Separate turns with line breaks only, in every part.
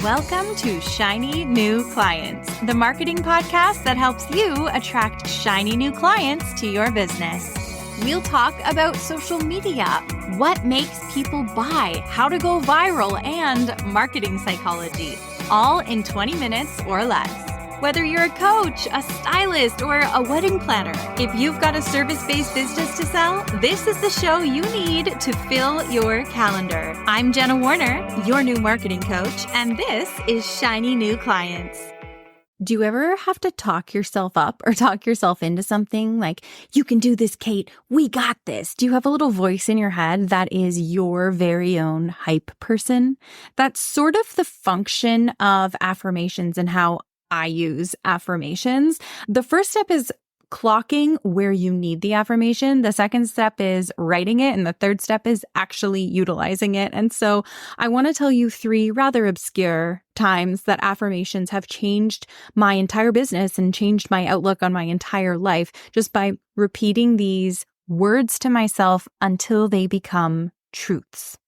Welcome to Shiny New Clients, the marketing podcast that helps you attract shiny new clients to your business. We'll talk about social media, what makes people buy, how to go viral, and marketing psychology, all in 20 minutes or less. Whether you're a coach, a stylist, or a wedding planner, if you've got a service-based business to sell, this is the show you need to fill your calendar. I'm Jenna Warriner, your new marketing coach, and this is Shiny New Clients. Do you ever have to talk yourself up or talk yourself into something like, you can do this, Kate, we got this? Do you have a little voice in your head that is your very own hype person? That's sort of the function of affirmations and how I use affirmations. The first step is clocking where you need the affirmation. The second step is writing it. And the third step is actually utilizing it. And so I want to tell you 3 rather obscure times that affirmations have changed my entire business and changed my outlook on my entire life just by repeating these words to myself until they become truths.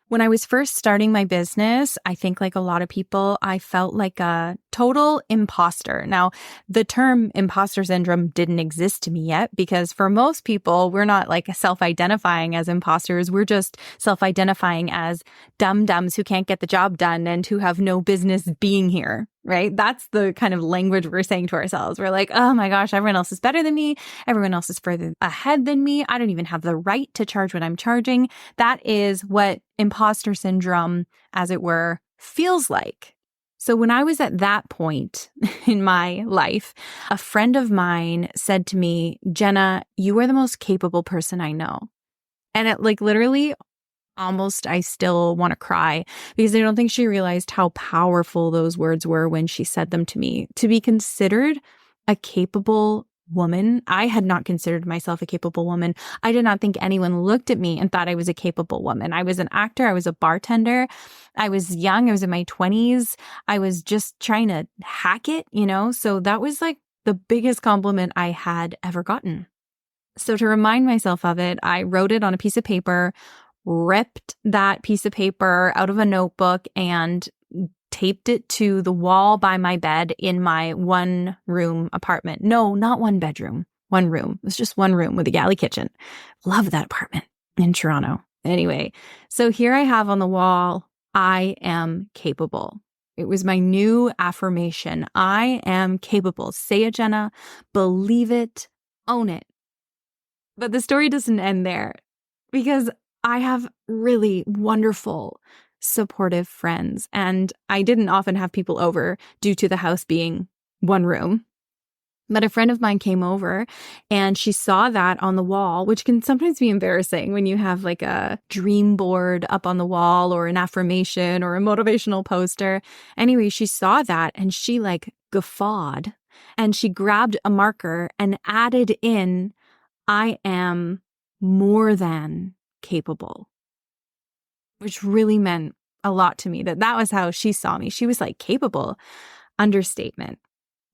When I was first starting my business, I think like a lot of people, I felt like a total imposter. Now, the term imposter syndrome didn't exist to me yet because for most people, we're not like self-identifying as imposters. We're just self-identifying as dum-dums who can't get the job done and who have no business being here, right? That's the kind of language we're saying to ourselves. We're like, oh my gosh, everyone else is better than me. Everyone else is further ahead than me. I don't even have the right to charge what I'm charging. That is what imposter syndrome, as it were, feels like. So when I was at that point in my life, a friend of mine said to me, Jenna, you are the most capable person I know. And it like literally almost, I still want to cry because I don't think she realized how powerful those words were when she said them to me. To be considered a capable woman, I had not considered myself a capable woman. I did not think anyone looked at me and thought I was a capable woman. I was an actor. I was a bartender. I was young. I was in my 20s. I was just trying to hack it, So that was like the biggest compliment I had ever gotten. So to remind myself of it, I wrote it on a piece of paper, ripped that piece of paper out of a notebook and taped it to the wall by my bed in my 1-room apartment. No, not 1 bedroom, 1 room. It was just 1 room with a galley kitchen. Love that apartment in Toronto. Anyway, so here I have on the wall, I am capable. It was my new affirmation. I am capable. Say it, Jenna. Believe it. Own it. But the story doesn't end there because I have really wonderful, supportive friends, and I didn't often have people over due to the house being 1 room. But a friend of mine came over and she saw that on the wall, which can sometimes be embarrassing when you have like a dream board up on the wall or an affirmation or a motivational poster. Anyway, she saw that and she like guffawed and she grabbed a marker and added in, I am more than capable, which really meant a lot to me. That was how she saw me. She was like, capable, understatement.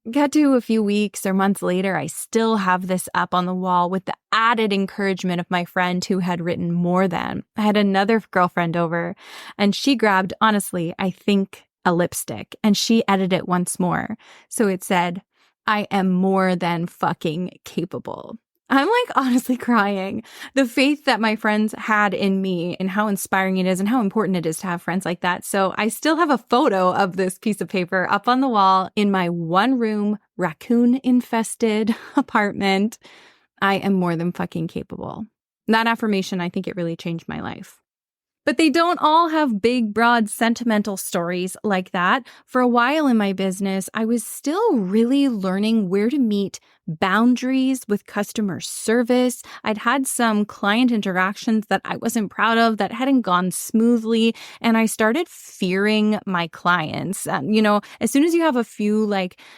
Got to a few weeks or months later, I still have this up on the wall with the added encouragement of my friend who had written more than. I had another girlfriend over and she grabbed, honestly, I think a lipstick and she edited it once more. So it said, I am more than fucking capable. I'm like honestly crying. The faith that my friends had in me and how inspiring it is and how important it is to have friends like that. So I still have a photo of this piece of paper up on the wall in my 1-room, raccoon-infested apartment. I am more than fucking capable. That affirmation, I think it really changed my life. But they don't all have big, broad, sentimental stories like that. For a while in my business, I was still really learning where to meet boundaries with customer service. I'd had some client interactions that I wasn't proud of that hadn't gone smoothly, and I started fearing my clients. As soon as you have a few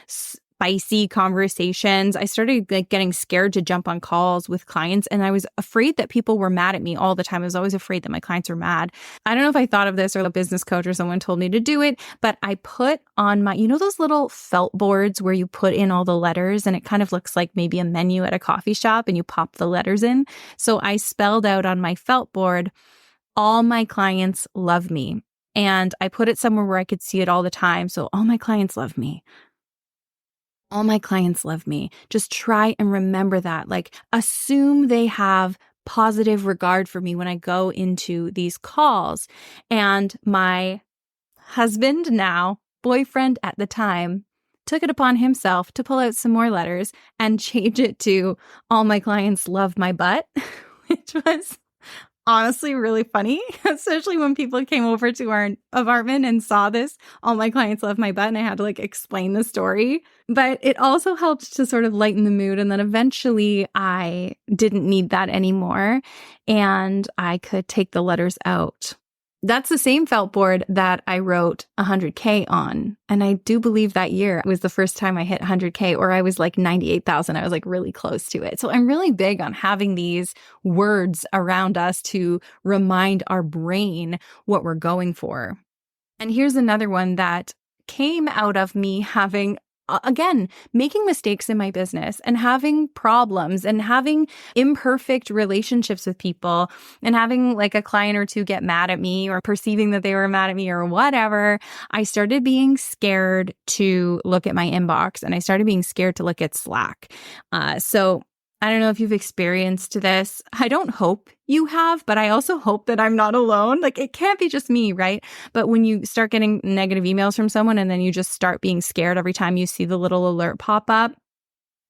spicy conversations, I started getting scared to jump on calls with clients, and I was afraid that people were mad at me all the time. I was always afraid that my clients were mad. I don't know if I thought of this or a business coach or someone told me to do it, but I put on my, those little felt boards where you put in all the letters and it kind of looks like maybe a menu at a coffee shop and you pop the letters in. So I spelled out on my felt board, all my clients love me. And I put it somewhere where I could see it all the time. So all my clients love me. All my clients love me. Just try and remember that. Like, assume they have positive regard for me when I go into these calls. And my husband, now boyfriend at the time, took it upon himself to pull out some more letters and change it to all my clients love my butt, which was honestly really funny, especially when people came over to our apartment and saw this. All my clients love my butt, and I had to explain the story. But it also helped to sort of lighten the mood. And then eventually I didn't need that anymore, and I could take the letters out. That's the same felt board that I wrote 100K on. And I do believe that year was the first time I hit 100K, or I was 98,000. I was really close to it. So I'm really big on having these words around us to remind our brain what we're going for. And here's another one that came out of me having, again, making mistakes in my business and having problems and having imperfect relationships with people and having a client or two get mad at me or perceiving that they were mad at me or whatever. I started being scared to look at my inbox, and I started being scared to look at Slack. So I don't know if you've experienced this. I don't hope you have, but I also hope that I'm not alone. It can't be just me, right? But when you start getting negative emails from someone and then you just start being scared every time you see the little alert pop up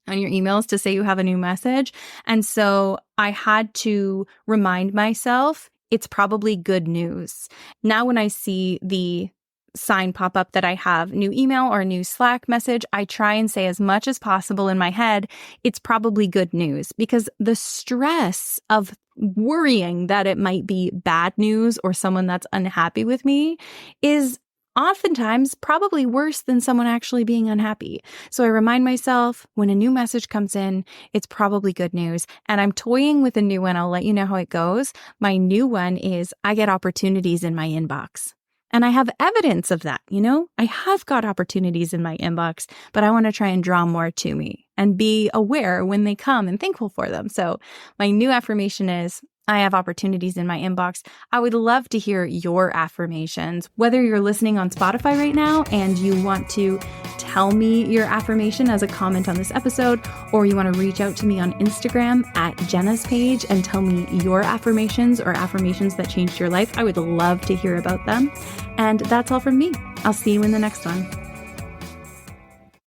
on your emails to say you have a new message. And so I had to remind myself it's probably good news. Now when I see the sign pop up that I have new email or a new Slack message, I try and say as much as possible in my head, it's probably good news, because the stress of worrying that it might be bad news or someone that's unhappy with me is oftentimes probably worse than someone actually being unhappy. So I remind myself when a new message comes in, it's probably good news. And I'm toying with a new one. I'll let you know how it goes. My new one is I get opportunities in my inbox. And I have evidence of that, I have got opportunities in my inbox, but I want to try and draw more to me and be aware when they come and thankful for them. So my new affirmation is I have opportunities in my inbox. I would love to hear your affirmations, whether you're listening on Spotify right now and you want to tell me your affirmation as a comment on this episode, or you want to reach out to me on Instagram at Jenna's page and tell me your affirmations or affirmations that changed your life. I would love to hear about them. And that's all from me. I'll see you in the next one.